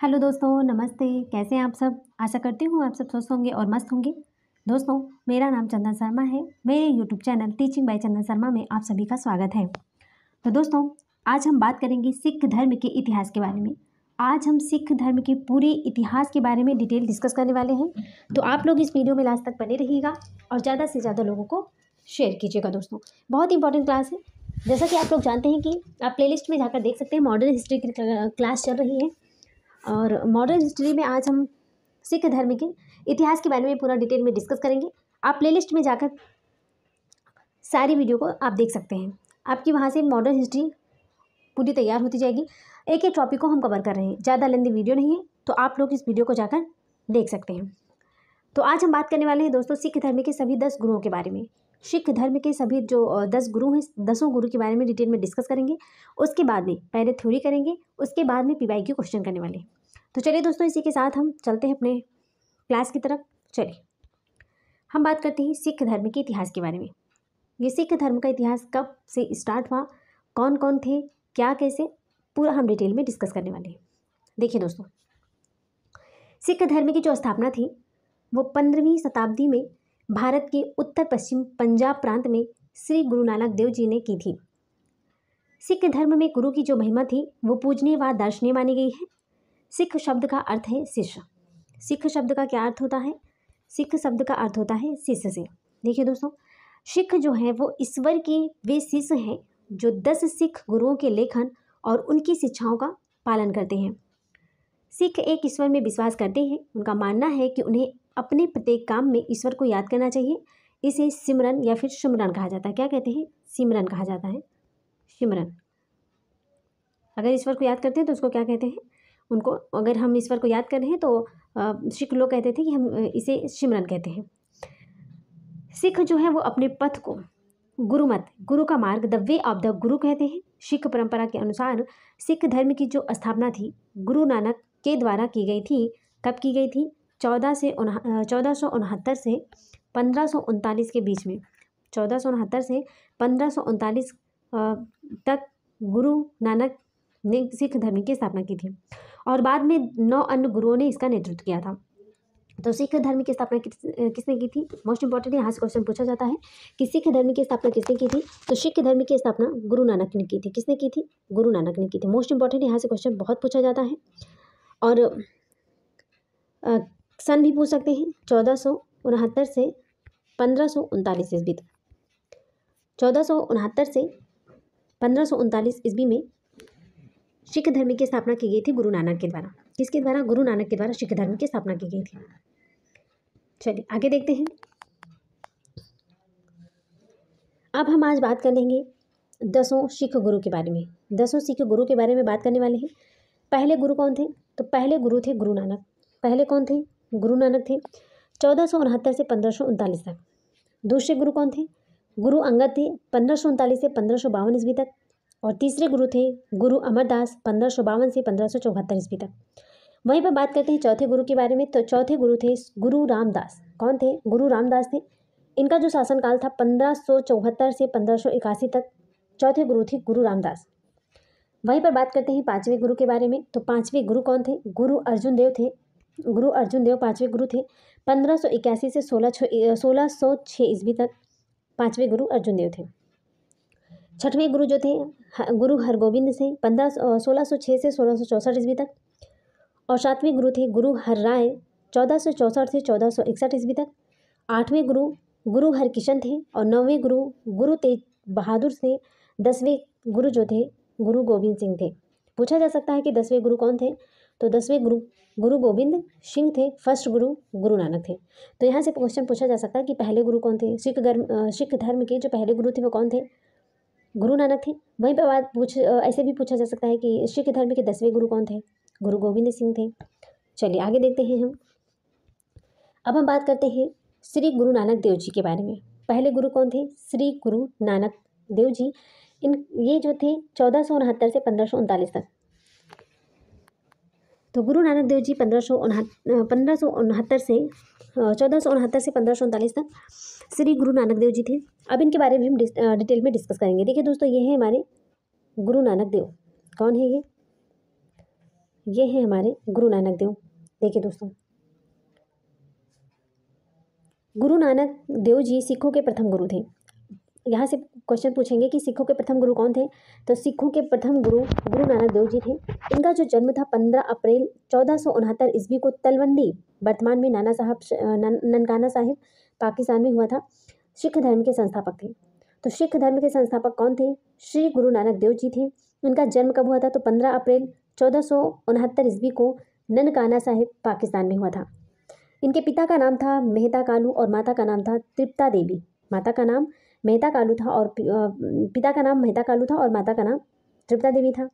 Hello दोस्तों, नमस्ते। कैसे हैं आप सब? आशा करती हूँ आप सब स्वस्थ होंगे और मस्त होंगे। दोस्तों, मेरा नाम चंदन शर्मा है। मेरे यूट्यूब चैनल टीचिंग बाय चंदन शर्मा में आप सभी का स्वागत है। तो दोस्तों, आज हम बात करेंगे सिख धर्म के इतिहास के बारे में। आज हम सिख धर्म के पूरे इतिहास के बारे में डिटेल डिस्कस करने वाले हैं। तो आप लोग इस वीडियो में लास्ट तक बने रहिएगा और ज़्यादा से ज़्यादा लोगों को शेयर कीजिएगा। दोस्तों, बहुत इंपॉर्टेंट क्लास है। जैसा कि आप लोग जानते हैं कि आप प्लेलिस्ट में जाकर देख सकते हैं, मॉडर्न हिस्ट्री की क्लास चल रही है। और मॉडर्न हिस्ट्री में आज हम सिख धर्म के इतिहास के बारे में पूरा डिटेल में डिस्कस करेंगे। आप प्लेलिस्ट में जाकर सारी वीडियो को आप देख सकते हैं। आपकी वहाँ से मॉडर्न हिस्ट्री पूरी तैयार होती जाएगी। एक एक टॉपिक को हम कवर कर रहे हैं, ज़्यादा लेंदी वीडियो नहीं है, तो आप लोग इस वीडियो को जाकर देख सकते हैं। तो आज हम बात करने वाले हैं दोस्तों सिख धर्म के सभी 10 गुरुओं के बारे में। सिख धर्म के सभी जो 10 गुरु हैं, 10 गुरु के बारे में डिटेल में डिस्कस करेंगे। उसके बाद में पहले थ्योरी करेंगे, उसके बाद में पीवाई के क्वेश्चन करने वाले हैं। तो चलिए दोस्तों, इसी के साथ हम चलते हैं अपने क्लास की तरफ। चलिए हम बात करते हैं सिख धर्म के इतिहास के बारे में। ये सिख धर्म का इतिहास कब से स्टार्ट हुआ, कौन कौन थे, क्या कैसे, पूरा हम डिटेल में डिस्कस करने वाले हैं। देखिए दोस्तों, सिख धर्म की जो स्थापना थी वो 15वीं शताब्दी में भारत के उत्तर पश्चिम पंजाब प्रांत में श्री गुरु नानक देव जी ने की थी। सिख धर्म में गुरु की जो महिमा थी वो पूजनीय व दर्शनीय मानी गई है। सिख शब्द का अर्थ है शिष्य। सिख शब्द का क्या अर्थ होता है? सिख शब्द का अर्थ होता है शिष्य से। देखिए दोस्तों, सिख जो है वो ईश्वर के वे शिष्य हैं जो 10 सिख गुरुओं के लेखन और उनकी शिक्षाओं का पालन करते हैं। सिख एक ईश्वर में विश्वास करते हैं। उनका मानना है कि उन्हें अपने प्रत्येक काम में ईश्वर को याद करना चाहिए। इसे सिमरन या फिर सिमरन कहा जाता है। क्या कहते हैं? सिमरन कहा जाता है। सिमरन, अगर ईश्वर को याद करते हैं तो उसको क्या कहते हैं? उनको, अगर हम ईश्वर को याद कर रहे हैं तो सिख लोग कहते थे कि हम इसे सिमरन कहते हैं। सिख जो है वो अपने पथ को गुरुमत, गुरु का मार्ग, द वे ऑफ द गुरु कहते हैं। सिख परंपरा के अनुसार सिख धर्म की जो स्थापना थी गुरु नानक के द्वारा की गई थी। कब की गई थी? 1469 से 1539 के बीच में। 1469 से 1539 तक गुरु नानक ने सिख धर्म की स्थापना की थी और बाद में 9 अन्य गुरुओं ने इसका नेतृत्व किया था। तो सिख धर्म की स्थापना किसने की थी? मोस्ट इंपॉर्टेंट यहाँ से क्वेश्चन पूछा जाता है कि सिख धर्म की स्थापना किसने की थी। तो सिख धर्म की स्थापना गुरु नानक ने की थी। किसने की थी? गुरु नानक ने की थी। मोस्ट इंपॉर्टेंट यहाँ से क्वेश्चन बहुत पूछा जाता है और सन भी पूछ सकते हैं। 1469 से 1539 ईस्वी तक। 1469 से 1539 ईस्वी में सिख धर्म की स्थापना की गई थी गुरु नानक के द्वारा। किसके द्वारा? गुरु नानक के द्वारा सिख धर्म की स्थापना की गई थी। चलिए आगे देखते हैं। अब हम आज बात कर लेंगे 10 सिख गुरु के बारे में। 10 सिख गुरु के बारे में बात करने वाले हैं। पहले गुरु कौन थे? तो पहले गुरु थे गुरु नानक। पहले कौन थे? गुरु नानक थे, 1469 से 1539 तक। दूसरे गुरु कौन थे? गुरु अंगद थे, 1539 से 1552 ईस्वी तक। और तीसरे गुरु थे गुरु अमरदास, 1552 से 1574 ईस्वी तक। वहीं पर बात करते हैं चौथे गुरु के बारे में। तो चौथे गुरु थे गुरु रामदास। कौन थे? गुरु रामदास थे। इनका जो शासनकाल था 1574 से 1581 तक। चौथे गुरु थे गुरु रामदास। वहीं पर बात करते हैं पांचवें गुरु के बारे में। तो पांचवें गुरु कौन थे? गुरु अर्जुन देव थे। गुरु अर्जुन देव पांचवें गुरु थे, 1581 से 1606 ईस्वी तक। पांचवें गुरु अर्जुन देव थे। छठवें गुरु जो थे गुरु हरगोविंद से 1606 से 1664 ईस्वी तक। और सातवें गुरु थे गुरु हरराय, 1464 से 1461 ईस्वी तक। आठवें गुरु गुरु हरकिशन थे और 9वें गुरु गुरु तेज बहादुर से। 10वें गुरु जो थे गुरु गोविंद सिंह थे। पूछा जा सकता है कि 10वें गुरु कौन थे? तो 10वें गुरु गुरु गोविंद सिंह थे। फर्स्ट गुरु गुरु नानक थे। तो यहाँ से क्वेश्चन पूछा जा सकता है कि पहले गुरु कौन थे? सिख धर्म के जो पहले गुरु थे वो कौन थे? गुरु नानक थे। वहीं पर ऐसे भी पूछा जा सकता है कि सिख धर्म के 10वें गुरु कौन थे? गुरु गोविंद सिंह थे। चलिए आगे देखते हैं हम। अब हम बात करते हैं श्री गुरु नानक देव जी के बारे में। पहले गुरु कौन थे? श्री गुरु नानक देव जी। ये जो थे 1469 से 1539 तक। तो गुरु नानक देव जी 1569 से 1539 तक श्री गुरु नानक देव जी थे। अब इनके बारे में हम डिटेल में डिस्कस करेंगे। देखिए दोस्तों, ये है हमारे गुरु नानक देव। कौन है ये? ये है हमारे गुरु नानक देव। देखिए दोस्तों, गुरु नानक देव जी सिखों के प्रथम गुरु थे। यहाँ से क्वेश्चन पूछेंगे कि सिखों के प्रथम गुरु कौन थे, तो सिखों के प्रथम गुरु गुरु नानक देव जी थे। इनका जो जन्म था 15 अप्रैल 1469 ईस्वी को तलवंडी, वर्तमान में ननकाना साहिब, पाकिस्तान में हुआ था। सिख धर्म के संस्थापक थे। तो सिख धर्म के संस्थापक कौन थे? श्री गुरु नानक देव जी थे। इनका जन्म कब हुआ था? तो 15 अप्रैल 1469 ईस्वी को ननकाना साहिब, पाकिस्तान में हुआ था। इनके पिता का नाम था मेहता कालू और माता का नाम था तृप्ता देवी। माता का नाम मेहता कालू था और पिता का नाम मेहता कालू था और माता का नाम तृप्ता देवी था।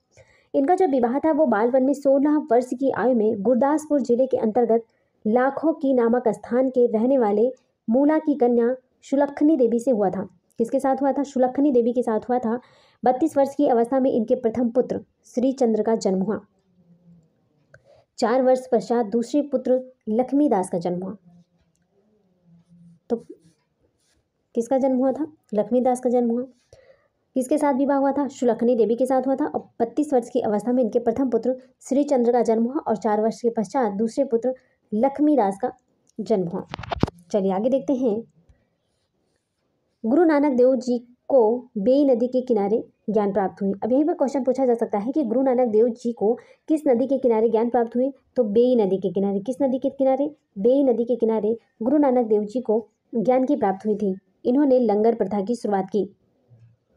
इनका जो विवाह था वो बालवन में 16 वर्ष की आयु में गुरदासपुर जिले के अंतर्गत लाखों की नामक स्थान के रहने वाले मूला की कन्या सुलखनी देवी से हुआ था। किसके साथ हुआ था? सुलखनी देवी के साथ हुआ था। 32 वर्ष की अवस्था में इनके प्रथम पुत्र श्री चंद्र का जन्म हुआ। 4 वर्ष पश्चात दूसरे पुत्र लक्ष्मीदास का जन्म हुआ। तो किसका जन्म हुआ था? लक्ष्मीदास का जन्म हुआ। किसके साथ विवाह हुआ था? सुलखनी देवी के साथ हुआ था और 32 वर्ष की अवस्था में इनके प्रथम पुत्र श्री चंद्र का जन्म हुआ और 4 वर्ष के पश्चात दूसरे पुत्र लक्ष्मीदास का जन्म हुआ। चलिए आगे देखते हैं। गुरु नानक देव जी को बेई नदी के किनारे ज्ञान प्राप्त हुई। अब यहीं पर क्वेश्चन पूछा जा सकता है कि गुरु नानक देव जी को किस नदी के किनारे ज्ञान प्राप्त हुई? तो बेई नदी के किनारे। किस नदी के किनारे? बेई नदी के किनारे गुरु नानक देव जी को ज्ञान की प्राप्त हुई थी। इन्होंने लंगर प्रथा की शुरुआत की।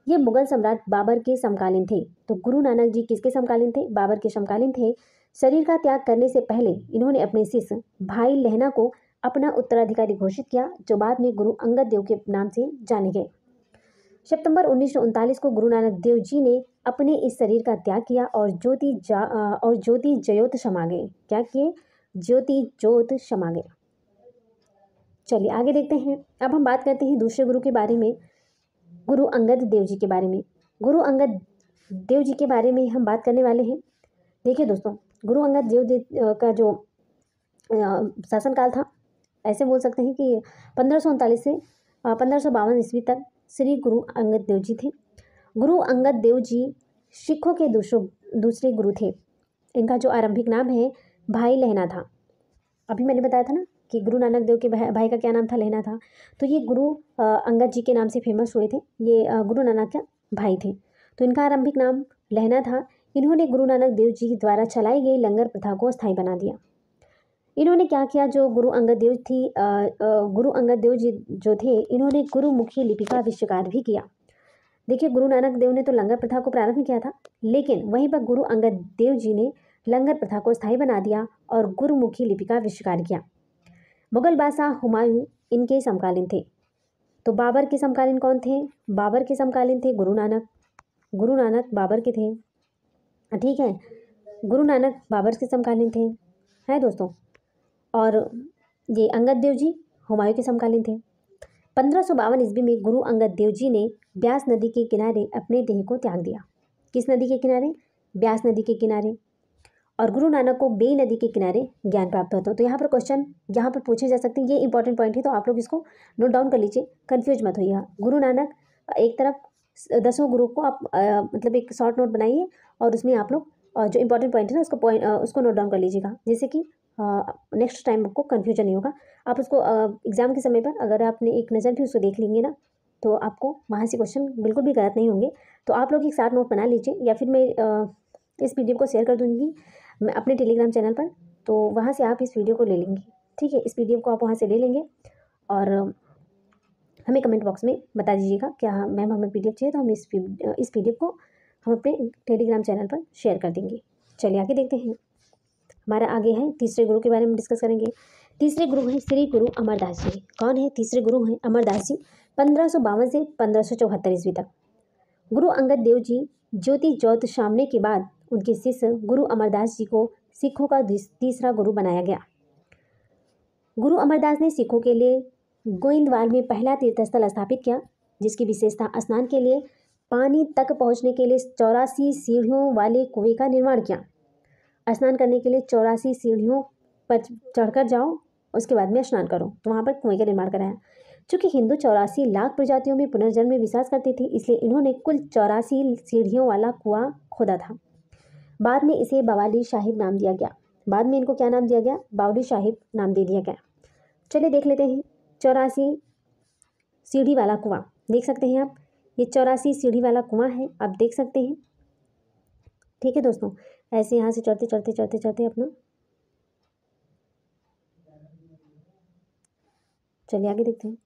ये मुगल सम्राट बाबर के समकालीन थे। तो गुरु नानक जी किसके समकालीन थे? बाबर के समकालीन थे। शरीर का त्याग करने से पहले इन्होंने अपने शिष्य भाई लहना को अपना उत्तराधिकारी घोषित किया, जो बाद में गुरु अंगद देव के नाम से जाने गए। सितंबर 1939 को गुरु नानक देव जी ने अपने इस शरीर का त्याग किया और ज्योति ज्योत समा गए। क्या किए? ज्योति ज्योत समा गए। चलिए आगे देखते हैं। अब हम बात करते हैं दूसरे गुरु के बारे में, गुरु अंगद देव जी के बारे में। गुरु अंगद देव जी के बारे में हम बात करने वाले हैं। देखिए दोस्तों, गुरु अंगद देव का जो शासनकाल था, ऐसे बोल सकते हैं कि 1539 से 1552 ईस्वी तक श्री गुरु अंगद देव जी थे। गुरु अंगद देव जी सिखों के दूसरे गुरु थे। इनका जो आरंभिक नाम है भाई लहना था। अभी मैंने बताया था ना कि गुरु नानक देव के भाई का क्या नाम था? लहना था। तो ये गुरु अंगद जी के नाम से फेमस हुए थे। ये गुरु नानक के भाई थे। तो इनका आरंभिक नाम लहना था। इन्होंने गुरु नानक देव जी द्वारा चलाई गई लंगर प्रथा को स्थायी बना दिया। इन्होंने क्या किया? जो गुरु अंगद देव जी जो थे, इन्होंने गुरुमुखी लिपि का आविष्कार भी किया। देखिए, गुरु नानक देव ने तो लंगर प्रथा को प्रारंभ किया था, लेकिन वहीं पर गुरु अंगद देव जी ने लंगर प्रथा को स्थायी बना दिया और गुरुमुखी लिपि का आविष्कार किया। मुगल बादशाह हुमायूं इनके समकालीन थे। तो बाबर के समकालीन कौन थे? बाबर के समकालीन थे गुरु नानक बाबर के थे। ठीक है, गुरु नानक बाबर के समकालीन थे, है दोस्तों। और ये अंगद देव जी हुमायूं के समकालीन थे। 1552 ईस्वी में गुरु अंगद देव जी ने ब्यास नदी के किनारे अपने देह को त्याग दिया। किस नदी के किनारे? ब्यास नदी के किनारे। और गुरु नानक को बेई नदी के किनारे ज्ञान प्राप्त होता। तो यहाँ पर क्वेश्चन यहाँ पर पूछे जा सकते हैं। ये इंपॉर्टेंट पॉइंट है, तो आप लोग इसको नोट डाउन कर लीजिए, कंफ्यूज मत होइएगा। गुरु नानक एक तरफ 10 गुरु को आप मतलब एक शॉर्ट नोट बनाइए और उसमें आप लोग जो इंपॉर्टेंट पॉइंट है ना उसको नोट डाउन कर लीजिएगा, जैसे कि नेक्स्ट टाइम आपको कन्फ्यूजन नहीं होगा। आप उसको एग्जाम के समय पर अगर आपने एक नज़र भी उसको देख लेंगे ना, तो आपको वहाँ से क्वेश्चन बिल्कुल भी गलत नहीं होंगे। तो आप लोग एक साथ नोट बना लीजिए, या फिर मैं इस पीडीएफ को शेयर कर दूँगी मैं अपने टेलीग्राम चैनल पर, तो वहाँ से आप इस वीडियो को ले लेंगे। ठीक है, इस पीडीएफ को आप वहाँ से ले लेंगे और हमें कमेंट बॉक्स में बता दीजिएगा क्या मैम हमें पीडीएफ चाहिए, तो हम इस पीडीएफ को हम अपने टेलीग्राम चैनल पर शेयर कर देंगे। चलिए आगे देखते हैं। हमारा आगे है तीसरे गुरु के बारे में डिस्कस करेंगे। तीसरे गुरु हैं श्री गुरु अमरदास जी। कौन है तीसरे गुरु? हैं अमरदास जी। 1552 से 1574 ईस्वी तक गुरु अंगद देव जी ज्योति ज्योत सामने के बाद उनके शिष्य गुरु अमरदास जी को सिखों का तीसरा गुरु बनाया गया। गुरु अमरदास ने सिखों के लिए गोइंदवाल में पहला तीर्थस्थल स्थापित किया, जिसकी विशेषता स्नान के लिए पानी तक पहुंचने के लिए 84 सीढ़ियों वाले कुएं का निर्माण किया। स्नान करने के लिए 84 सीढ़ियों पर चढ़कर जाओ, उसके बाद में स्नान करो, तो वहाँ पर कुएं का निर्माण कराया। चूँकि हिंदू 84 लाख प्रजातियों में पुनर्जन्म में विश्वास करते थे, इसलिए इन्होंने कुल 84 सीढ़ियों वाला कुआं खोदा था। बाद में इसे बावली साहिब नाम दिया गया। बाद में इनको क्या नाम दिया गया? बावली साहिब नाम दे दिया गया। चलिए देख लेते हैं 84 सीढ़ी वाला कुआं। देख सकते हैं आप, ये 84 सीढ़ी वाला कुआं है, आप देख सकते हैं। ठीक है दोस्तों, ऐसे यहाँ से चढ़ते चढ़ते चढ़ते चढ़ते अपना, चलिए आगे देखते हैं।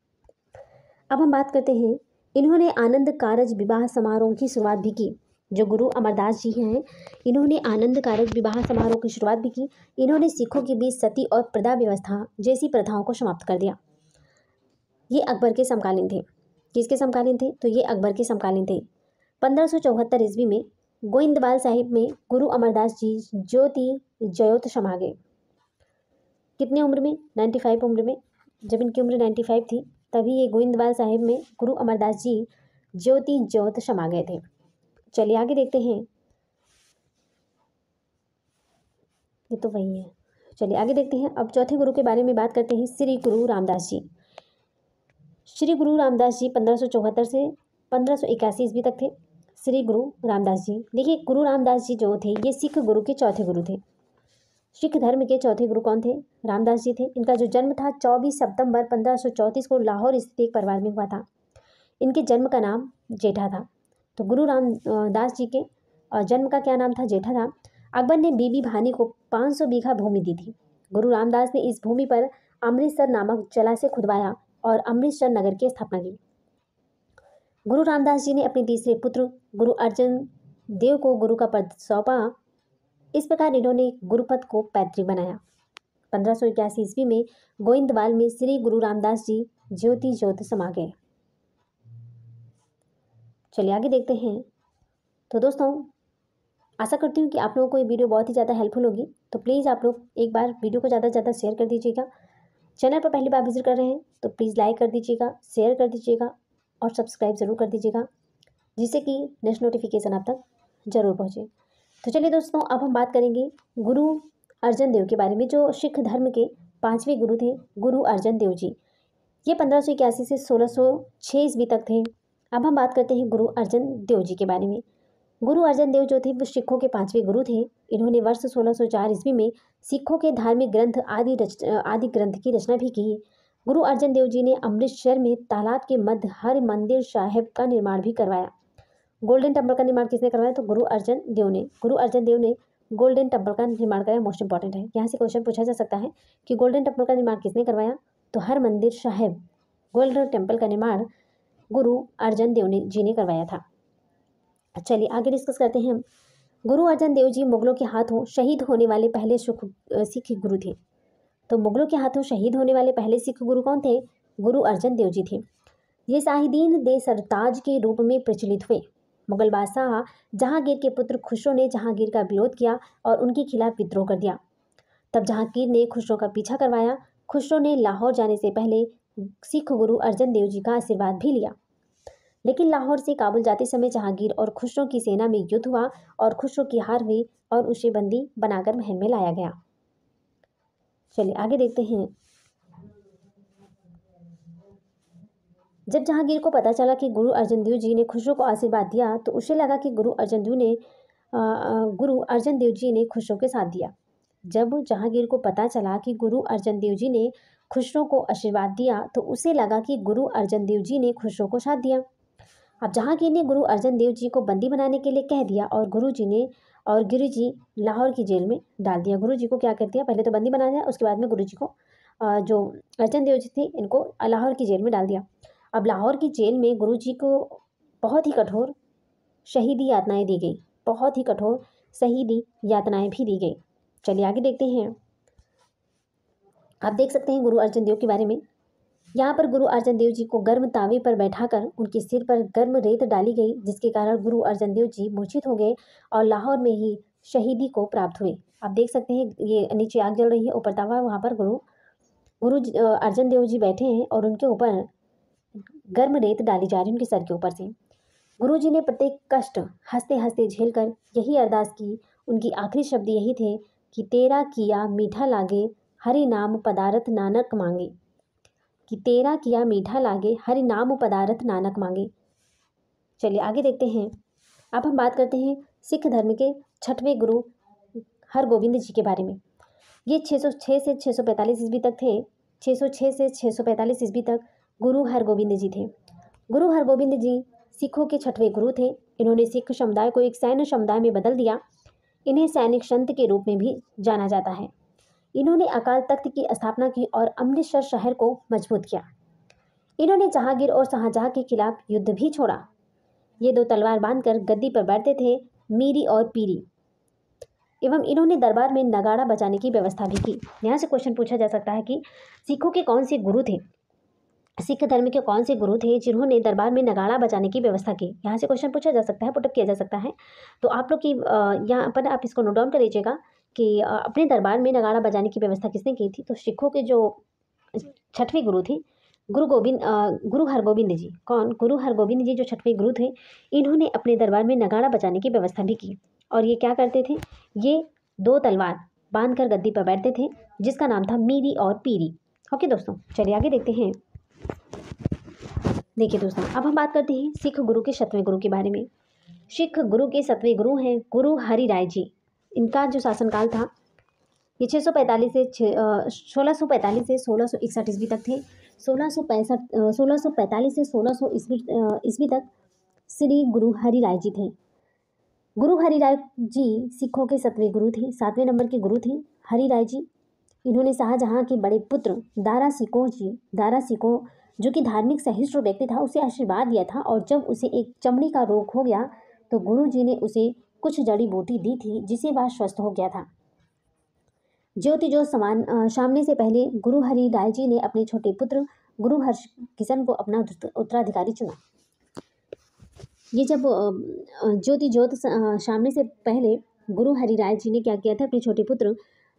अब हम बात करते हैं, इन्होंने आनंद कारज विवाह समारोह की शुरुआत भी की। जो गुरु अमरदास जी हैं, इन्होंने आनंद कारज विवाह समारोह की शुरुआत भी की। इन्होंने सिखों के बीच सती और प्रदा व्यवस्था जैसी प्रथाओं को समाप्त कर दिया। ये अकबर के समकालीन थे। किसके समकालीन थे? तो ये अकबर के समकालीन थे। 1574 ईस्वी में गोइंदवाल साहिब में गुरु अमरदास जी ज्योति ज्योत समा गए। कितने उम्र में? 95 उम्र में। जब इनकी उम्र 95 थी तभी ये गोइंदवाल साहिब में गुरु अमरदास जी ज्योति ज्योत समा गए थे। चलिए आगे देखते हैं, ये तो वही है। चलिए आगे देखते हैं। अब चौथे गुरु के बारे में बात करते हैं, श्री गुरु रामदास जी। श्री गुरु रामदास जी 1574 से 1581 ईस्वी तक थे। श्री गुरु रामदास जी, देखिए गुरु रामदास जी जो थे ये सिख गुरु के चौथे गुरु थे। सिख धर्म के चौथे गुरु कौन थे? रामदास जी थे। इनका जो जन्म था 24 सितंबर 1534 को लाहौर स्थित एक परिवार में हुआ था। इनके जन्म का नाम जेठा था। तो गुरु रामदास जी के जन्म का क्या नाम था? जेठा था। अकबर ने बीबी भानी को 500 बीघा भूमि दी थी। गुरु रामदास ने इस भूमि पर अमृतसर नामक जलाशय खुदवाया और अमृतसर नगर की स्थापना की। गुरु रामदास जी ने अपने तीसरे पुत्र गुरु अर्जन देव को गुरु का पद सौंपा। इस प्रकार इन्होंने गुरुपद को पैतृक बनाया। 1581 ईस्वी में गोइंदवाल में श्री गुरु रामदास जी ज्योति ज्योत समा गए। चलिए आगे देखते हैं। तो दोस्तों, आशा करती हूँ कि आप लोगों को ये वीडियो बहुत ही ज़्यादा हेल्पफुल होगी। तो प्लीज़ आप लोग एक बार वीडियो को ज़्यादा से ज़्यादा शेयर कर दीजिएगा। चैनल पर पहली बार विजिट कर रहे हैं तो प्लीज़ लाइक कर दीजिएगा, शेयर कर दीजिएगा और सब्सक्राइब ज़रूर कर दीजिएगा, जिससे कि नेक्स्ट नोटिफिकेशन आप तक ज़रूर पहुँचे। तो चलिए दोस्तों, अब हम बात करेंगे गुरु अर्जन देव के बारे में, जो सिख धर्म के 5वें गुरु थे, गुरु अर्जन देव जी। ये 1581 से 1606 ईस्वी तक थे। अब हम बात करते हैं गुरु अर्जन देव जी के बारे में। गुरु अर्जन देव जो थे वो सिखों के 5वें गुरु थे। इन्होंने वर्ष 1604 ईस्वी में सिखों के धार्मिक ग्रंथ आदि ग्रंथ की रचना भी की। गुरु अर्जन देव जी ने अमृतसर में तालाब के मध्य हर मंदिर साहिब का निर्माण भी करवाया। गोल्डन टेम्पल का निर्माण किसने करवाया? तो गुरु अर्जन देव ने। गुरु अर्जन देव ने गोल्डन टेम्पल का निर्माण कराया। मोस्ट इंपॉर्टेंट है, यहाँ से क्वेश्चन पूछा जा सकता है कि गोल्डन टेम्पल का निर्माण किसने करवाया? तो हर मंदिर साहिब गोल्डन टेम्पल का निर्माण गुरु अर्जन देव जी ने करवाया था। चलिए आगे डिस्कस करते हैं हम। गुरु अर्जन देव जी मुगलों के हाथों शहीद होने वाले पहले सिख गुरु थे। तो मुगलों के हाथों शहीद होने वाले पहले सिख गुरु कौन थे? गुरु अर्जन देव जी थे। ये शाहिदीन दे सरताज के रूप में प्रचलित हुए। मुगल बादशाह जहांगीर के पुत्र खुसरो ने जहांगीर का विरोध किया और उनके खिलाफ विद्रोह कर दिया। तब जहांगीर ने खुसरो का पीछा करवाया। खुसरो ने लाहौर जाने से पहले सिख गुरु अर्जन देव जी का आशीर्वाद भी लिया। लेकिन लाहौर से काबुल जाते समय जहांगीर और खुसरो की सेना में युद्ध हुआ और खुसरो की हार हुई और उसे बंदी बनाकर महल में लाया गया। चलिए आगे देखते हैं। जब जहांगीर को पता चला कि गुरु अर्जन देव जी ने खुसरो को आशीर्वाद दिया तो उसे लगा कि गुरु अर्जन देव जी ने खुसरो के साथ दिया। जब जहांगीर को पता चला कि गुरु अर्जन देव जी ने खुसरो को आशीर्वाद दिया तो उसे लगा कि गुरु अर्जन देव जी ने खुसरो को साथ दिया। अब जहांगीर ने गुरु अर्जन देव जी को बंदी बनाने के लिए कह दिया और गुरु जी लाहौर की जेल में डाल दिया। गुरु जी को क्या कर दिया? पहले तो बंदी बना दिया, उसके बाद में गुरु जी को जो अर्जन देव जी थे इनको लाहौर की जेल में डाल दिया। अब लाहौर की जेल में गुरु जी को बहुत ही कठोर शहीदी यातनाएं दी गई। बहुत ही कठोर शहीदी यातनाएं भी दी गई। चलिए आगे देखते हैं। आप देख सकते हैं गुरु अर्जन देव के बारे में। यहाँ पर गुरु अर्जन देव जी को गर्म तावे पर बैठाकर उनके सिर पर गर्म रेत डाली गई, जिसके कारण गुरु अर्जन देव जी मूर्छित हो गए और लाहौर में ही शहीदी को प्राप्त हुए। आप देख सकते हैं ये नीचे आग जल रही है, ऊपर तावा, वहाँ पर गुरु अर्जन देव जी बैठे हैं और उनके ऊपर गर्म रेत डाली जा रही है उनके सर के ऊपर से। गुरु जी ने प्रत्येक कष्ट हंसते हंसते झेलकर यही अरदास की। उनकी आखिरी शब्द यही थे कि तेरा किया मीठा लागे हरि नाम पदारथ नानक मांगे, कि तेरा किया मीठा लागे हरि नाम पदारथ नानक मांगे। चलिए आगे देखते हैं। अब हम बात करते हैं सिख धर्म के छठवें गुरु हरगोविंद जी के बारे में। ये 606 से 645 ईस्वी तक थे। 606 से 645 ईस्वी तक गुरु हरगोविंद जी थे। गुरु हरगोविंद जी सिखों के छठवें गुरु थे। इन्होंने सिख समुदाय को एक सैन्य समुदाय में बदल दिया। इन्हें सैनिक संत के रूप में भी जाना जाता है। इन्होंने अकाल तख्त की स्थापना की और अमृतसर शहर को मजबूत किया। इन्होंने जहांगीर और शाहजहां के खिलाफ युद्ध भी छोड़ा। ये दो तलवार बांधकर गद्दी पर बैठते थे, मीरी और पीरी। एवं इन्होंने दरबार में नगाड़ा बजाने की व्यवस्था भी की। यहाँ से क्वेश्चन पूछा जा सकता है कि सिखों के कौन से गुरु थे, सिख धर्म के कौन से गुरु थे जिन्होंने दरबार में नगाड़ा बजाने की व्यवस्था की। यहाँ से क्वेश्चन पूछा जा सकता है, पुटअप किया जा सकता है। तो आप लोग की यहाँ पर आप इसको नोट डाउन कर लीजिएगा कि अपने दरबार में नगाड़ा बजाने की व्यवस्था किसने की थी। तो सिखों के जो छठवें गुरु थे गुरु हरगोविंद जी। कौन? गुरु हरगोविंद जी जो छठवें गुरु थे, इन्होंने अपने दरबार में नगाड़ा बजाने की व्यवस्था भी की। और ये क्या करते थे? ये दो तलवार बांधकर गद्दी पर बैठते थे जिसका नाम था मीरी और पीरी। ओके दोस्तों, चलिए आगे देखते हैं। देखिए दोस्तों, अब हम बात करते हैं सिख गुरु के सातवें गुरु के बारे में। सिख गुरु के सातवें गुरु हैं गुरु हरिराय जी। इनका जो शासनकाल था ये 1645 से 1661 ईस्वी तक थे। 1645 से 1600 ईस्वी तक श्री गुरु हरिराय जी थे। गुरु हरिराय जी सिखों के सातवें गुरु थे, 7वें नंबर के गुरु थे हरिराय जी। इन्होंने शाहजहां के बड़े पुत्र दारा सिकोह जो कि धार्मिक सहिष्णु व्यक्ति था, उसे आशीर्वाद दिया था। और जब उसे एक चमड़ी का रोग हो गया तो गुरु जी ने उसे कुछ जड़ी बूटी दी थी जिससे वह स्वस्थ हो गया था। ज्योति जो सामने से पहले गुरु हरिराय जी ने अपने छोटे पुत्र गुरु हरकिशन को अपना उत्तराधिकारी चुना। ये जब ज्योत सामने से पहले गुरु हरिराय जी ने क्या किया था? अपने छोटे पुत्र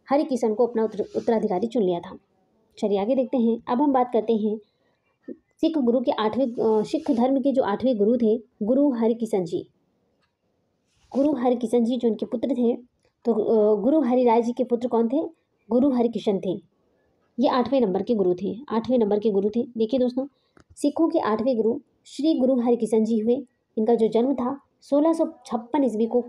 हरिकिशन को अपना उत्तराधिकारी चुन लिया था। चलिए आगे देखते हैं। अब हम बात करते हैं सिख गुरु के सिख धर्म के जो 8वें गुरु थे गुरु हरकिशन जी। गुरु हरकिशन जी जो उनके पुत्र थे, तो गुरु हरिराय जी के पुत्र कौन थे? गुरु हरकिशन थे। ये 8वें नंबर के गुरु थे, 8वें नंबर के गुरु थे। देखिए दोस्तों, सिखों के 8वें गुरु श्री गुरु हरकिशन जी हुए। इनका जो जन्म था 1656 ईस्वी को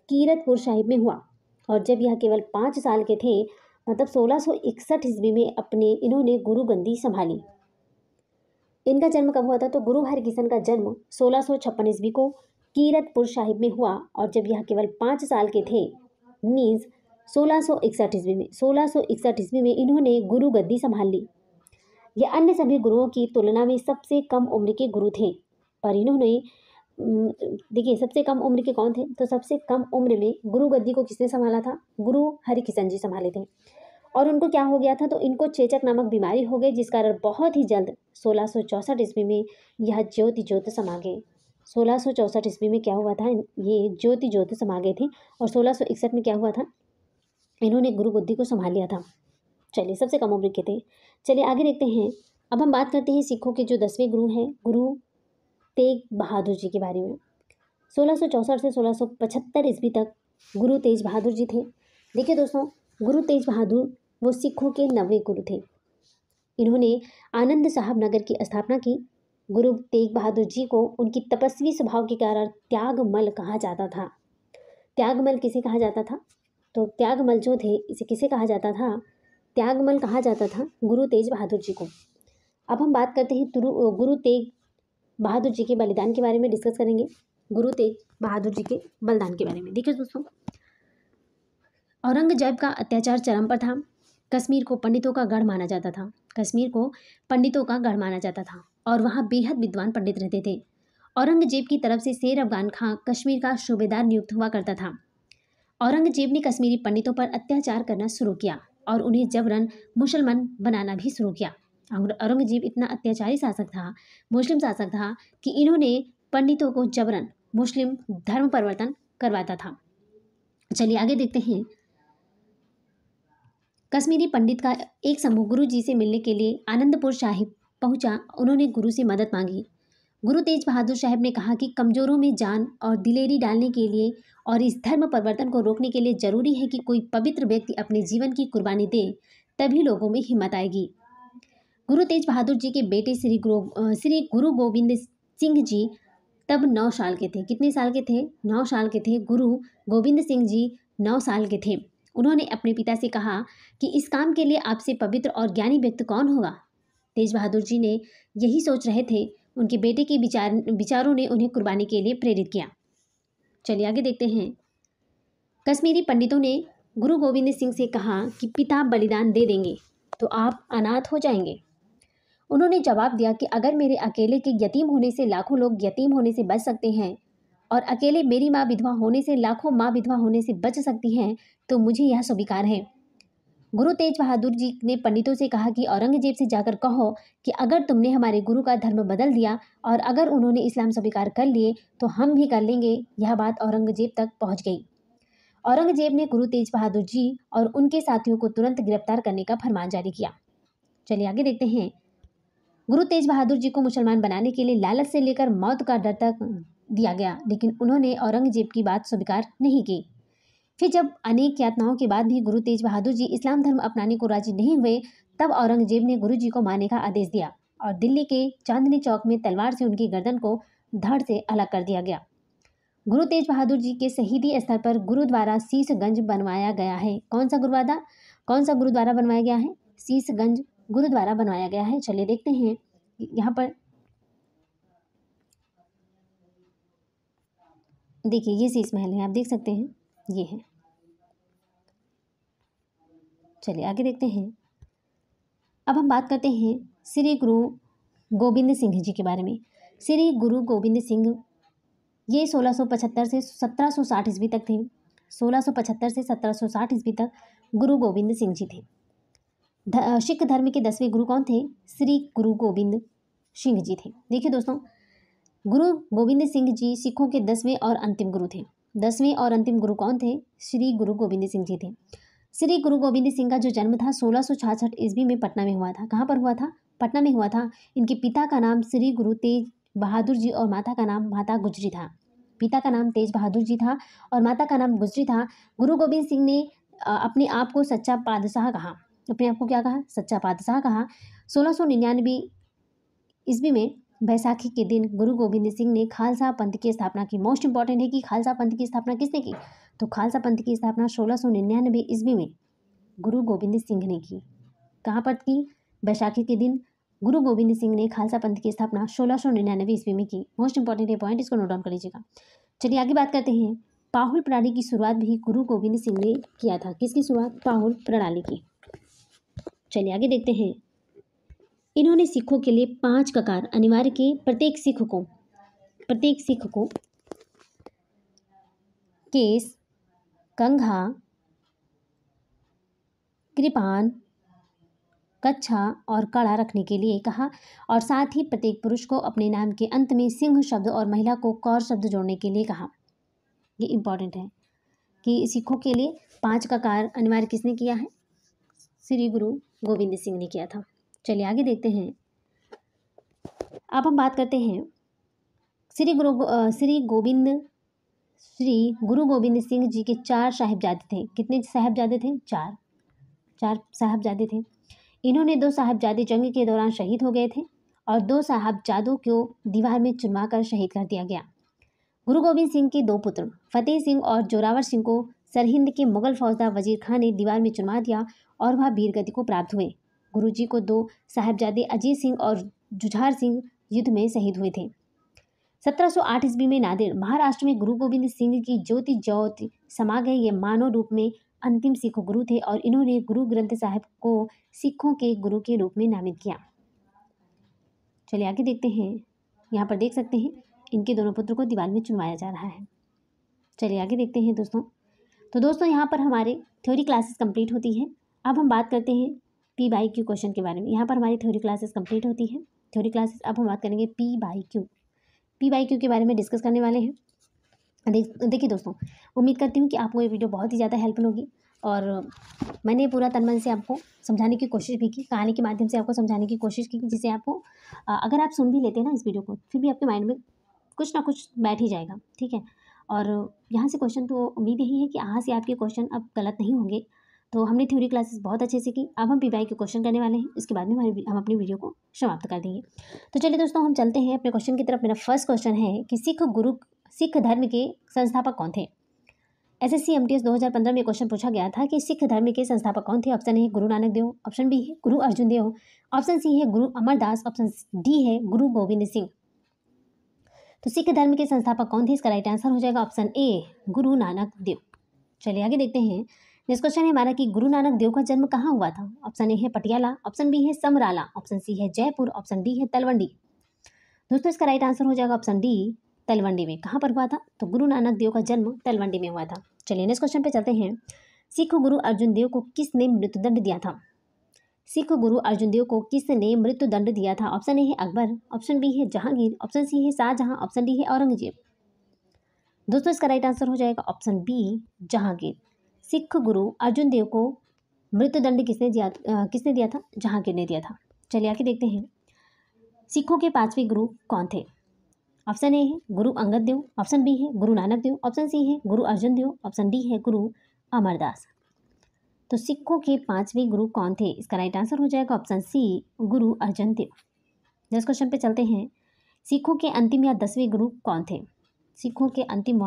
कीरतपुर साहिब में हुआ। और जब यह केवल 5 साल के थे, मतलब 1661 ईस्वी में इन्होंने गुरु गद्दी संभाली। इनका जन्म कब हुआ था? तो गुरु हरकिशन का जन्म 1656 ईस्वी को कीरतपुर साहिब में हुआ। और जब यह केवल 5 साल के थे, मीन्स 1661 ईस्वी में इन्होंने गुरु गद्दी संभाल ली। ये अन्य सभी गुरुओं की तुलना में सबसे कम उम्र के गुरु थे। पर इन्होंने देखिए सबसे कम उम्र के कौन थे? तो सबसे कम उम्र में गुरु गद्दी को किसने संभाला था? गुरु हरकिशन जी संभाले थे। और उनको क्या हो गया था? तो इनको चेचक नामक बीमारी हो गई, जिस कारण बहुत ही जल्द 1664 ईस्वी में यह ज्योत समा गए। 1664 ईस्वी में क्या हुआ था? ये ज्योत समा गए थे। और 1661 में क्या हुआ था? इन्होंने गुरु गद्दी को संभाल लिया था। चलिए, सबसे कम उम्र के थे। चलिए आगे देखते हैं। अब हम बात करते हैं सिखों के जो 10वें गुरु हैं गुरु तेग बहादुर जी के बारे में। 1664 से 1675 ईस्वी तक गुरु तेज बहादुर जी थे। देखिए दोस्तों, गुरु तेज बहादुर वो सिखों के 9वें गुरु थे। इन्होंने आनंद साहब नगर की स्थापना की। गुरु तेग बहादुर जी को उनकी तपस्वी स्वभाव के कारण त्यागमल कहा जाता था। त्यागमल किसे कहा जाता था? तो त्यागमल जो थे, इसे किसे कहा जाता था? त्यागमल कहा जाता था गुरु तेज बहादुर जी को। अब हम बात करते हैं गुरु तेग बहादुर जी के बलिदान के बारे में डिस्कस करेंगे। गुरु तेग बहादुर जी के बलिदान के बारे में देखिए दोस्तों, औरंगजेब का अत्याचार चरम पर था। कश्मीर को पंडितों का गढ़ माना जाता था। कश्मीर को पंडितों का गढ़ माना जाता था और वहाँ बेहद विद्वान पंडित रहते थे। औरंगजेब की तरफ से शेर अफगान खां कश्मीर का सूबेदार नियुक्त हुआ करता था। औरंगजेब ने कश्मीरी पंडितों पर अत्याचार करना शुरू किया और उन्हें जबरन मुसलमान बनाना भी शुरू किया। औरंगजेब इतना अत्याचारी शासक था, मुस्लिम शासक था, कि इन्होंने पंडितों को जबरन मुस्लिम धर्म परिवर्तन करवाता था। चलिए आगे देखते हैं। कश्मीरी पंडित का एक समूह गुरु जी से मिलने के लिए आनंदपुर साहिब पहुंचा। उन्होंने गुरु से मदद मांगी। गुरु तेज बहादुर साहब ने कहा कि कमजोरों में जान और दिलेरी डालने के लिए और इस धर्म परिवर्तन को रोकने के लिए जरूरी है कि कोई पवित्र व्यक्ति अपने जीवन की कुर्बानी दे, तभी लोगों में हिम्मत आएगी। गुरु तेज बहादुर जी के बेटे श्री गुरु गोविंद सिंह जी तब 9 साल के थे। कितने साल के थे? 9 साल के थे। गुरु गोविंद सिंह जी 9 साल के थे। उन्होंने अपने पिता से कहा कि इस काम के लिए आपसे पवित्र और ज्ञानी व्यक्ति कौन होगा? तेज बहादुर जी ने यही सोच रहे थे। उनके बेटे के विचारों ने उन्हें कुर्बानी के लिए प्रेरित किया। चलिए आगे देखते हैं। कश्मीरी पंडितों ने गुरु गोविंद सिंह से कहा कि पिता बलिदान दे देंगे तो आप अनाथ हो जाएंगे। उन्होंने जवाब दिया कि अगर मेरे अकेले के यतीम होने से लाखों लोग यतीम होने से बच सकते हैं और अकेले मेरी माँ विधवा होने से लाखों माँ विधवा होने से बच सकती हैं तो मुझे यह स्वीकार है। गुरु तेज बहादुर जी ने पंडितों से कहा कि औरंगजेब से जाकर कहो कि अगर तुमने हमारे गुरु का धर्म बदल दिया और अगर उन्होंने इस्लाम स्वीकार कर लिए तो हम भी कर लेंगे। यह बात औरंगजेब तक पहुंच गई। औरंगजेब ने गुरु तेज बहादुर जी और उनके साथियों को तुरंत गिरफ्तार करने का फरमान जारी किया। चलिए आगे देखते हैं। गुरु तेज बहादुर जी को मुसलमान बनाने के लिए लालच से लेकर मौत का डर तक दिया गया, लेकिन उन्होंने औरंगजेब की बात स्वीकार नहीं की। फिर जब अनेक यातनाओं के बाद भी गुरु तेज बहादुर जी इस्लाम धर्म अपनाने को राजी नहीं हुए, तब औरंगजेब ने गुरु जी को मारने का आदेश दिया और दिल्ली के चांदनी चौक में तलवार से उनकी गर्दन को धड़ से अलग कर दिया गया। गुरु तेज बहादुर जी के शहीदी स्थल पर गुरुद्वारा शीशगंज बनवाया गया है। कौन सा गुरुद्वारा बनवाया गया है? शीशगंज गुरुद्वारा बनवाया गया है। चलिए देखते हैं। यहाँ पर देखिए, ये शीश महल है, आप देख सकते हैं, ये है। चलिए आगे देखते हैं। अब हम बात करते हैं श्री गुरु गोविंद सिंह जी के बारे में। श्री गुरु गोविंद सिंह ये 1675 से 1760 ईस्वी तक थे। 1675 से 1760 ईस्वी तक गुरु गोविंद सिंह जी थे। सिख धर्म के 10वें गुरु कौन थे? श्री गुरु गोविंद सिंह जी थे। देखिए दोस्तों, गुरु गोविंद सिंह जी सिखों के 10वें और अंतिम गुरु थे। 10वें और अंतिम गुरु कौन थे? श्री गुरु गोविंद सिंह जी थे। श्री गुरु गोविंद सिंह का जो जन्म था 1666 ईस्वी में पटना में हुआ था। कहाँ पर हुआ था? पटना में हुआ था। इनके पिता का नाम श्री गुरु तेज बहादुर जी और माता का नाम माता गुजरी था। पिता का नाम तेज बहादुर जी था और माता का नाम गुजरी था। गुरु गोविंद सिंह ने अपने आप को सच्चा बादशाह कहा। अपने आप को क्या कहा? सच्चा बादशाह कहा। 1699 ईस्वी में बैसाखी के दिन गुरु गोविंद सिंह ने खालसा पंथ की स्थापना की। मोस्ट इंपॉर्टेंट है कि खालसा पंथ की स्थापना किसने की? तो खालसा पंथ की स्थापना 1699 ईस्वी में गुरु गोविंद सिंह ने की। कहाँ पर की? बैसाखी के दिन गुरु गोविंद सिंह ने खालसा पंथ की स्थापना 1699 ईस्वी में की। मोस्ट इंपॉर्टेंट है पॉइंट, इसको नोट डाउन कर लीजिएगा। चलिए आगे बात करते हैं। पाहुल प्रणाली की शुरुआत भी गुरु गोविंद सिंह ने किया था। किसकी शुरुआत? पाहुल प्रणाली की। चलिए आगे देखते हैं। इन्होंने सिखों के लिए 5 ककार अनिवार्य किए। प्रत्येक सिख को केस, कंघा, कृपान, कच्छा और कड़ा रखने के लिए कहा और साथ ही प्रत्येक पुरुष को अपने नाम के अंत में सिंह शब्द और महिला को कौर शब्द जोड़ने के लिए कहा। ये इंपॉर्टेंट है कि सिखों के लिए 5 ककार अनिवार्य किसने किया है? श्री गुरु गोविंद सिंह ने किया था। चलिए आगे देखते हैं। अब हम बात करते हैं श्री गुरु गोविंद सिंह जी के 4 साहिबजादे थे। कितने साहिबजादे थे? 4 साहिबजादे थे। इन्होंने 2 साहिबजादे जंग के दौरान शहीद हो गए थे और 2 साहिबजादों को दीवार में चुनवा कर शहीद कर दिया गया। गुरु गोविंद सिंह के 2 पुत्र फतेह सिंह और जोरावर सिंह को सरहिंद के मुगल फौजदार वजीर खान ने दीवार में चुनवा दिया और वह वीरगति को प्राप्त हुए। गुरु जी को 2 साहिबजादे अजीत सिंह और जुझार सिंह युद्ध में शहीद हुए थे। 1708 ईस्वी में नादिर महाराष्ट्र में गुरु गोविंद सिंह की ज्योति समा गए। ये मानव रूप में अंतिम सिख गुरु थे और इन्होंने गुरु ग्रंथ साहिब को सिखों के गुरु के रूप में नामित किया। चलिए आगे देखते हैं। यहाँ पर देख सकते हैं इनके दोनों पुत्र को दीवार में चुनवाया जा रहा है। चलिए आगे देखते हैं दोस्तों। तो दोस्तों यहाँ पर हमारे थ्योरी क्लासेस कंप्लीट होती है। अब हम बात करते हैं पी बाई क्यू क्वेश्चन के बारे में। यहाँ पर हमारी थ्योरी क्लासेस कंप्लीट होती है। थ्योरी क्लासेस अब हम बात करेंगे पी बाई क्यू के बारे में डिस्कस करने वाले हैं। देखिए दोस्तों, उम्मीद करती हूँ कि आपको ये वीडियो बहुत ही ज़्यादा हेल्पफुल होगी और मैंने पूरा तन मन से आपको समझाने की कोशिश भी की, कहानी के माध्यम से आपको समझाने की कोशिश की, जिससे आपको अगर आप सुन भी लेते हैं ना इस वीडियो को, फिर भी आपके माइंड में कुछ ना कुछ बैठ ही जाएगा। ठीक है, और यहाँ से क्वेश्चन तो उम्मीद यही है कि यहाँ से आपके क्वेश्चन अब गलत नहीं होंगे। तो हमने थ्योरी क्लासेस बहुत अच्छे से की। अब हम पीवाई के क्वेश्चन करने वाले हैं, इसके बाद में हम अपनी वीडियो को समाप्त कर देंगे। तो चलिए दोस्तों, हम चलते हैं अपने क्वेश्चन की तरफ। मेरा फर्स्ट क्वेश्चन है कि सिख धर्म के संस्थापक कौन थे। SSC MTS 2015 में क्वेश्चन पूछा गया था कि सिख धर्म के संस्थापक कौन थे। Option A Guru Nanak Dev, option B है गुरु अर्जुन देव, ऑप्शन सी है गुरु अमरदास, ऑप्शन डी है गुरु गोविंद सिंह। तो सिख धर्म के संस्थापक कौन थे, इसका राइट आंसर हो जाएगा ऑप्शन ए गुरु नानक देव। चलिए आगे देखते हैं। नेक्स्ट क्वेश्चन है हमारा कि गुरु नानक देव का जन्म कहाँ हुआ था। ऑप्शन ए है पटियाला, ऑप्शन बी है समराला, ऑप्शन सी है जयपुर, ऑप्शन डी है तलवंडी। दोस्तों इसका राइट आंसर हो जाएगा ऑप्शन डी तलवंडी में। कहाँ पर हुआ था, तो गुरु नानक देव का जन्म तलवंडी में हुआ था। चलिए नेक्स्ट क्वेश्चन पे चलते हैं। सिख गुरु अर्जुन देव को किसने मृत्युदंड दिया था। सिख गुरु अर्जुन देव को किसने मृत्युदंड दिया था। ऑप्शन ए है अकबर, ऑप्शन बी है जहांगीर, ऑप्शन सी है शाहजहां, ऑप्शन डी है औरंगजेब। दोस्तों इसका राइट आंसर हो जाएगा ऑप्शन बी जहांगीर। सिख गुरु अर्जुन देव को मृत्युदंड किसने दिया था, जहांगीर ने दिया था। चलिए आगे देखते हैं। सिखों के 5वें गुरु कौन थे। ऑप्शन ए है गुरु अंगद देव, ऑप्शन बी है गुरु नानक देव, ऑप्शन सी है गुरु अर्जुन देव, ऑप्शन डी है गुरु अमरदास। तो सिखों के 5वें गुरु कौन थे, इसका राइट आंसर हो जाएगा ऑप्शन सी गुरु अर्जुन देव। नेक्स्ट क्वेश्चन पे चलते हैं। सिखों के अंतिम या 10वें गुरु कौन थे। सिखों के अंतिम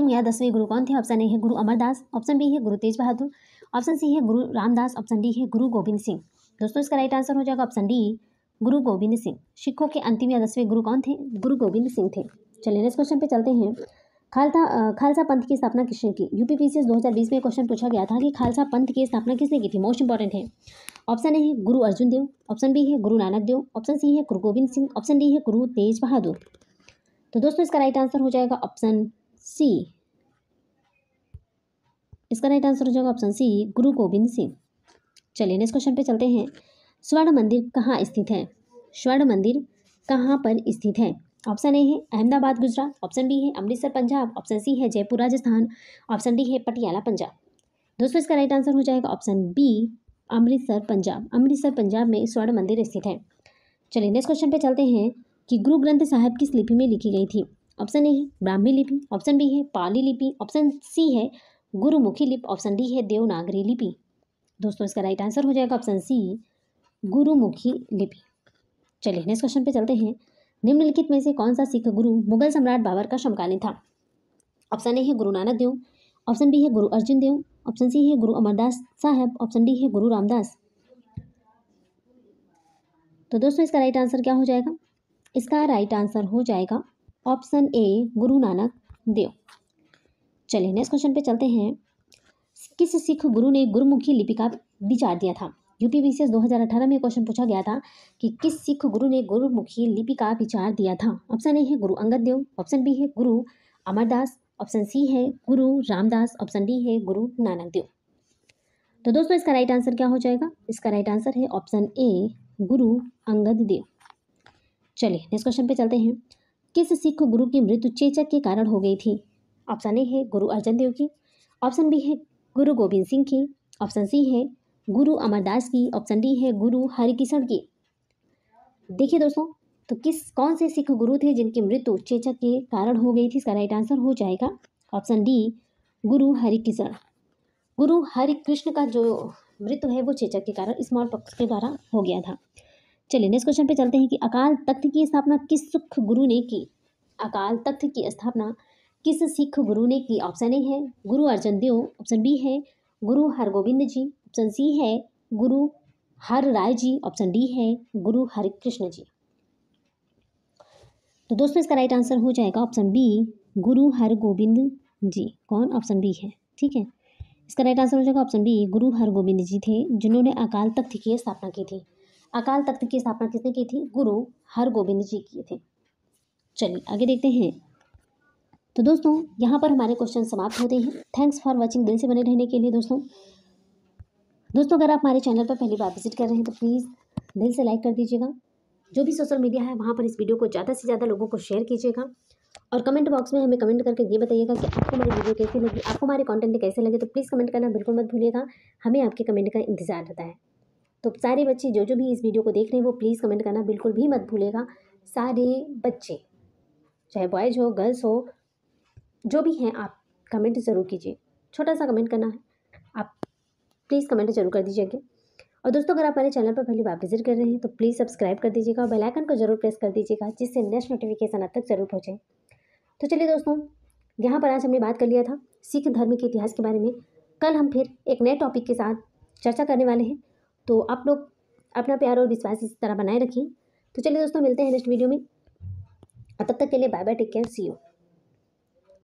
या 10वें गुरु कौन थे। ऑप्शन ए है गुरु अमरदास, ऑप्शन बी है गुरु तेज बहादुर, ऑप्शन सी है गुरु रामदास, ऑप्शन डी है गुरु गोविंद सिंह। दोस्तों इसका राइट आंसर हो जाएगा ऑप्शन डी गुरु गोविंद सिंह। सिखों के अंतिम या 10वें गुरु कौन थे, गुरु गोविंद सिंह थे। चलिए नेक्स्ट क्वेश्चन पे चलते हैं। खालसा पंथ की स्थापना किसने की। UPPCS 2020 में क्वेश्चन पूछा गया था कि खालसा पंथ की स्थापना किसने की थी। मोस्ट इंपॉर्टेंट है। ऑप्शन ए है गुरु अर्जुन देव, ऑप्शन बी है गुरु नानक देव, ऑप्शन सी है गुरु गोविंद सिंह, ऑप्शन डी है गुरु तेज बहादुर। तो दोस्तों इसका राइट आंसर हो जाएगा ऑप्शन सी। इसका राइट आंसर हो जाएगा ऑप्शन सी गुरु गोविंद सिंह। चलिए नेक्स्ट क्वेश्चन पे चलते हैं। स्वर्ण मंदिर कहाँ स्थित है। स्वर्ण मंदिर कहाँ पर स्थित है। ऑप्शन ए है अहमदाबाद गुजरात, ऑप्शन बी है अमृतसर पंजाब, ऑप्शन सी है जयपुर राजस्थान, ऑप्शन डी है पटियाला पंजाब। दोस्तों इसका राइट आंसर हो जाएगा ऑप्शन बी अमृतसर पंजाब। अमृतसर पंजाब में स्वर्ण मंदिर स्थित है। चलिए नेक्स्ट क्वेश्चन पे चलते हैं कि गुरु ग्रंथ साहिब किस लिपि में लिखी गई थी। ऑप्शन ए है ब्राह्मी लिपि, ऑप्शन बी है पाली लिपि, ऑप्शन सी है गुरुमुखी लिपि, ऑप्शन डी है देवनागरी लिपि। दोस्तों इसका राइट आंसर हो जाएगा ऑप्शन सी गुरुमुखी लिपि। चलिए नेक्स्ट क्वेश्चन पे चलते हैं। निम्नलिखित में से कौन सा सिख गुरु मुगल सम्राट बाबर का समकालीन था। ऑप्शन ए है गुरु नानक देव, ऑप्शन बी है गुरु अर्जुन देव, ऑप्शन सी है गुरु अमरदास साहब, ऑप्शन डी है गुरु रामदास। तो दोस्तों इसका राइट आंसर क्या हो जाएगा, इसका राइट आंसर हो जाएगा ऑप्शन ए गुरु नानक देव। चलिए नेक्स्ट क्वेश्चन पे चलते हैं। किस सिख गुरु ने गुरुमुखी लिपि का विचार दिया था। UPPCS 2018 में क्वेश्चन पूछा गया था कि किस सिख गुरु ने गुरुमुखी लिपि का विचार दिया था। ऑप्शन ए है गुरु अंगद देव, ऑप्शन बी है गुरु अमरदास, ऑप्शन सी है गुरु रामदास, ऑप्शन डी है गुरु नानक देव। तो दोस्तों इसका राइट आंसर क्या हो जाएगा, इसका राइट आंसर है ऑप्शन ए गुरु अंगद देव। चलिए नेक्स्ट क्वेश्चन पे चलते हैं। किस सिख गुरु की मृत्यु चेचक के कारण हो गई थी। ऑप्शन ए है गुरु अर्जन देव की, ऑप्शन बी है गुरु गोविंद सिंह की, ऑप्शन सी है गुरु अमरदास की, ऑप्शन डी है गुरु हरिकिशन की। देखिए दोस्तों, तो कौन से सिख गुरु थे जिनकी मृत्यु चेचक के कारण हो गई थी। इसका राइट आंसर हो जाएगा ऑप्शन डी गुरु हरिकिशन। गुरु हरिकृष्ण का जो मृत्यु है वो चेचक के कारण स्मॉल पॉक्स के द्वारा हो गया था। चलिए नेक्स्ट क्वेश्चन पे चलते हैं कि अकाल तख्त की स्थापना किस सिख गुरु ने की। अकाल तख्त की स्थापना किस सिख गुरु ने की। ऑप्शन ए है गुरु अर्जन देव, ऑप्शन बी है गुरु हरगोविंद जी, ऑप्शन सी है गुरु हर राय जी, ऑप्शन डी है गुरु हरिकृष्ण जी। तो दोस्तों इसका राइट आंसर हो जाएगा ऑप्शन बी गुरु हरगोविंद जी। कौन, ऑप्शन बी है, ठीक है। इसका राइट आंसर हो जाएगा ऑप्शन बी गुरु हरगोविंद जी थे जिन्होंने अकाल तख्त की स्थापना की थी। अकाल तख्त की स्थापना किसने की थी, गुरु हरगोविंद जी किए थे। चलिए आगे देखते हैं। तो दोस्तों यहाँ पर हमारे क्वेश्चन समाप्त होते हैं। Thanks for watching. दिल से बने रहने के लिए दोस्तों अगर आप हमारे चैनल पर पहली बार विजिट कर रहे हैं तो प्लीज़ दिल से लाइक कर दीजिएगा। जो भी सोशल मीडिया है वहाँ पर इस वीडियो को ज़्यादा से ज़्यादा लोगों को शेयर कीजिएगा और कमेंट बॉक्स में हमें कमेंट करके ये बताइएगा कि आपको हमारी वीडियो कैसी लगी, आपको हमारे कंटेंट कैसे लगे। तो प्लीज़ कमेंट करना बिल्कुल मत भूलिएगा, हमें आपके कमेंट का इंतजार रहता है। तो सारे बच्चे जो भी इस वीडियो को देख रहे हैं वो प्लीज़ कमेंट करना बिल्कुल भी मत भूलिएगा। सारे बच्चे, चाहे बॉयज़ हो गर्ल्स हो, जो भी हैं, आप कमेंट ज़रूर कीजिए। छोटा सा कमेंट करना है, आप प्लीज़ कमेंट ज़रूर कर दीजिएगा। और दोस्तों, अगर आप हमारे चैनल पर पहली बार विजिट कर रहे हैं तो प्लीज़ सब्सक्राइब कर दीजिएगा और बेल आइकन को जरूर प्रेस कर दीजिएगा, जिससे नेक्स्ट नोटिफिकेशन आप तक जरूर पहुँचे। तो चलिए दोस्तों, यहाँ पर आज हमने बात कर लिया था सिख धर्म के इतिहास के बारे में। कल हम फिर एक नए टॉपिक के साथ चर्चा करने वाले हैं, तो आप लोग अपना प्यार और विश्वास इस तरह बनाए रखिए। तो चलिए दोस्तों, मिलते हैं नेक्स्ट वीडियो में, और तब तक के लिए bye bye, take care, see you.